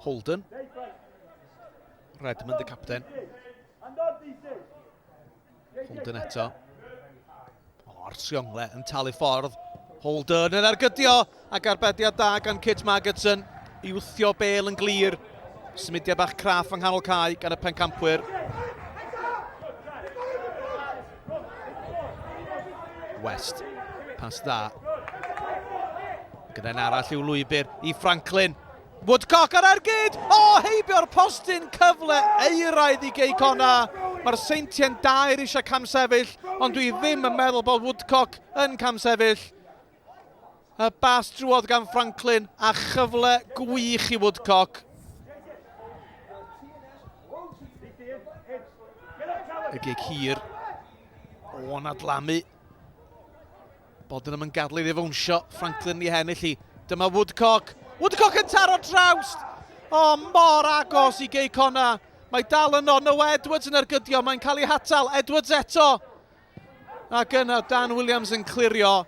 Holden. Redmond, y capten. Holden eto. O'r Siongle yn talu ffordd. Holden yn ergydio ac arbediad da gan Kit Magidson i wthio bel yn glir. Symudiad bach craff yng nghanol Cai gan y pencampwyr. West, pas dda. Gyda'n arall i'w lwybr i Franklin. Woodcock ar ergyd! Heibio'r postyn cyfle euraidd i Cei Connah. Mae'r Seintiau'n dair eisiau camsefyll, ond dwi ddim yn meddwl bod Woodcock yn camsefyll. Y bas drwodd gan Franklin a chyfle gwych i Woodcock. Y gig hir. O'n adlamu. Bod yn ymwngadlu i ddifwnsio. Franklin i hennill hi. Dyma Woodcock. Woodcock yn taro trawst. Mor agos i Cei Connah. Mae dal yno. Noah Edwards yn ergydio. Mae'n cael ei hatal. Edwards eto. Ac yna Dan Williams yn clirio.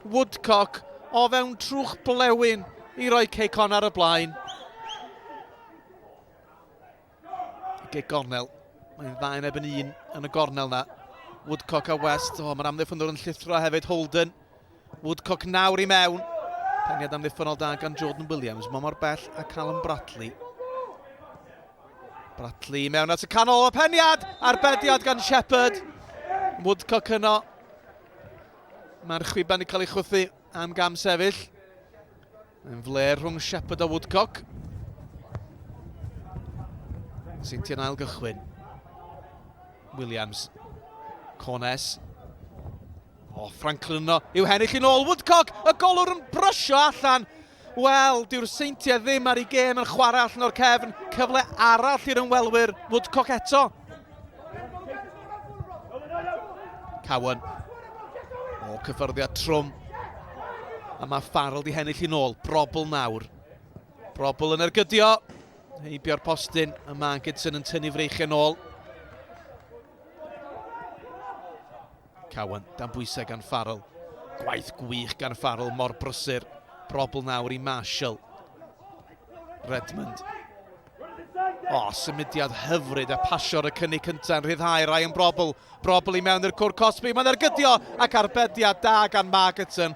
Woodcock o fewn trwch blewyn i roi Cei Connah ar y blaen. Cei Gornel. Mae'n ddau yn ebyn un yn y gornel na. Woodcock a West. Mae'r amddiffynol yn llithro hefyd. Holden. Woodcock nawr i mewn. Peniad amddiffynol da gan Jordan Williams. Mae mor bell a Callum Bradley. Bradley mewn at y canol. Y peniad. Arbediad gan Shepherd. Woodcock yno. Mae'r chwiban i cael ei chwythu am gam sefyll. Mae'n fler rhwng Shepherd a Woodcock. Seintiau'n ail gychwyn. Williams. Connah. Franklin yno. I'w hennill yn ôl. Woodcock. Y golwr yn brysio allan. Wel, dyw'r Seintiau ddim ar ei gêm yn chwarae allan o'r cefn. Cyfle arall i'r ymwelwyr. Woodcock eto. Cowan. Cyffyrddiad trwm. A mae Farrell di hennill yn ôl. Brobl nawr. Brobl yn ergydio. Heibio'r postyn. A Magidson yn tynnu freichau yn ôl. Cowan, dan bwysau gan Farrell. Gwaith gwych gan Farrell, mor brysur. Brobl nawr i Marshall. Redmond. Symudiad hyfryd a pasio'r y cynnig cyntaf yn rhyddhau rai yn Brobl. Brobl i mewn i'r cwr Cosby. Mae'n ergydio ac arbediad da gan Magidson.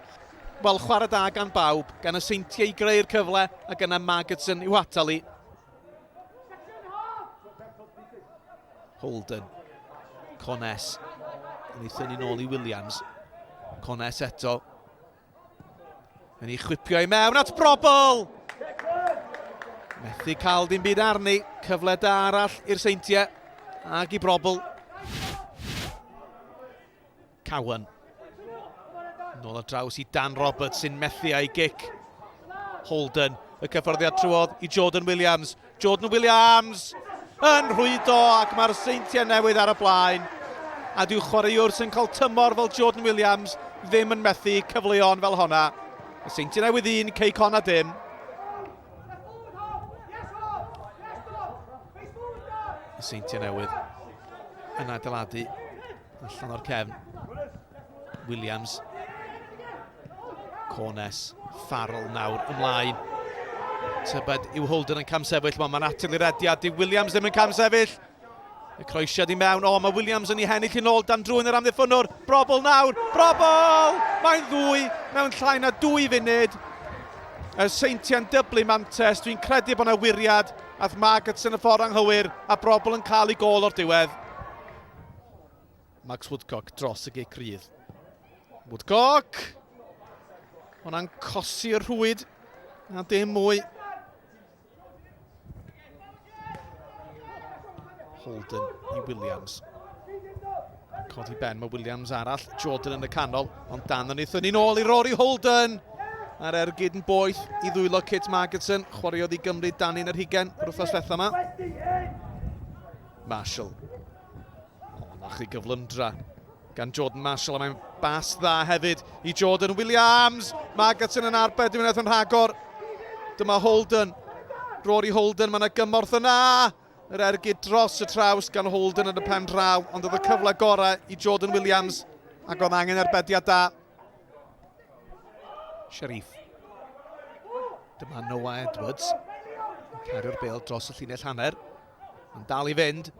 Wel, chwarae da gan bawb. Gan y Seintiau i greu'r cyfle ac yna Magidson i'w atal i. Holden. Connah. Yn ei thynnu nôl i Williams. Connah eto. Yn ei chwipio i mewn at Brobl. Methu cael dim byd arni. Cyfle da arall i'r Seintiau. Ag i Brobl. Cowan. Nôl y draws i Dan Roberts sy'n methu a'i gic. Holden. Y cyffyrddiad trwodd i Jordan Williams. Jordan Williams yn rhwydo ac mae'r Seintiau Newydd ar y blaen. A dyw chwaraewr sy'n cael tymor fel Jordan Williams ddim yn methu cyfleon fel honna. Y Seintiau Newydd 1, Cei Connah dim. Y Seintiau Newydd yn adeiladu allan o'r cefn. Williams. Connah. Farrell nawr ymlaen. Tybed yw Holden yn camsefyll. Mae'n atil i'r ediad. Dyw Williams ddim yn camsefyll. Y croesiad i mewn. Mae Williams yn ei hennill yn ôl dan drwy'n yr amddiffynwr. Brobl nawr. Brobl! Mae'n ddwy mewn llai na 2 funud. Y Seintiau'n dyblu mantes. Dwi'n credu bod yna wiriad. Ath Magidson y ffordd anghywir. A Brobl yn cael ei gol o'r diwedd. Max Woodcock dros y gic rydd. Woodcock! Hwna'n cosi'r rhwyd. Na dim mwy. Holden i Williams. Codi ben, mae Williams arall. Jordan yn y canol, ond Dan yn ei thynnu nôl i Rory Holden. A'r ergyd yn boeth i ddwylo Kit Magidson. Chwaraeodd i Gymru dan un yr hugen yr wythnos fetha yma. Marshall. Na chi gyflymdra gan Jordan Marshall, a mae'n bas dda hefyd i Jordan Williams. Magidson yn arbed, dwi'n meddwl yn rhagor. Dyma Holden. Rory Holden, mae'n gymorth yna. Yr ergyd dros y traws gan Holden yn y pen draw, ond oedd y cyfle gorau i Jordan Williams ac oedd angen arbediad da. Sharif. Dyma Noah Edwards. Cario'r bêl dros y llinell hanner. Yn dal i fynd.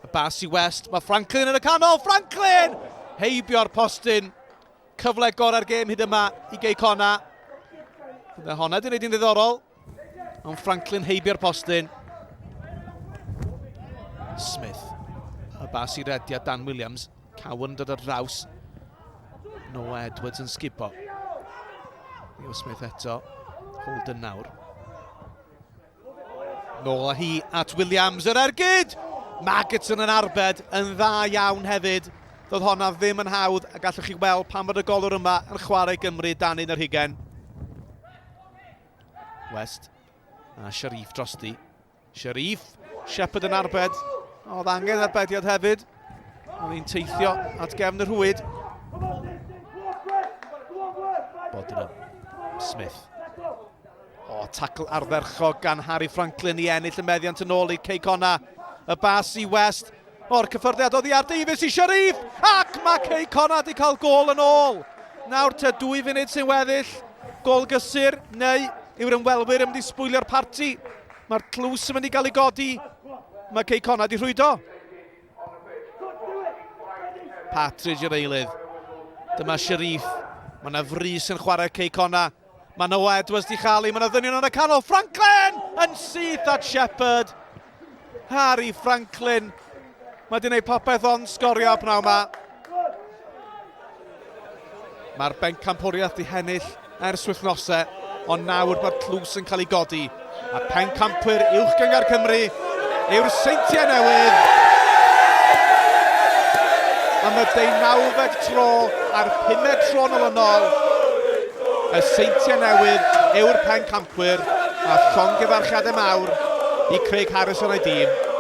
Y bas i West. Mae Franklin yn y canol. Franklin! Heibio'r postyn. Cyfle gorau'r gêm hyd yma i Cei Connah. Byddai honna di wneud yn ddiddorol. Ond Franklin heibio'r postyn. Smith. Y bas i rediad Dan Williams. Cowan dod ar draws. Noah Edwards yn sgibo. Leo Smith eto. Holden nawr. Nôl â hi at Williams yr ergyd! Maggeton yn arbed yn dda iawn hefyd. Doedd honna ddim yn hawdd a gallwch chi weld pan bod y golwr yma yn chwarae Gymru dan un yr hugen. West a Sharif drosti. Sharif, Shepherd yn arbed. Oedd angen arbediad hefyd. Oedd hi'n teithio at gefn y rhwyd. Bodden Smith. O, tacl ardderchog gan Harry Franklin i ennill y meddiant yn ôl i Cei Connah. Y bas i West. O'r cyffyrddiad oddi ar Davies i Sharif. Ac mae Cei Connah wedi cael gol yn ôl. Nawr te 2 funud sy'n weddill. Gol gysur neu yw'r ymwelwyr yn mynd i sbwylio'r parti. Mae'r tlws yn mynd i gael ei godi. Mae Cei Connah wedi rhwydo. Patridge yr eilydd. Dyma Sharif. Mae yna frys yn chwarae Cei Connah. Mae Noah Edwards di chael ei. Mae yna ddynion yn y canol. Franklin yn syth at Shepherd. Harry Franklin. Mae wedi gwneud popeth o'n sgorio pnaw yma. Mae'r bencampwriaeth di hennill ers wythnosau, ond nawr mae'r tlws yn cael ei godi. A pencampwyr uwch gyngor Cymru yw'r Seintiau Newydd. Am y 19 tro a'r 5 tro yn olynol. Y Seintiau Newydd yw'r pencampwyr a llongyfarchiadau mawr i Craig Harrison a'i dîm.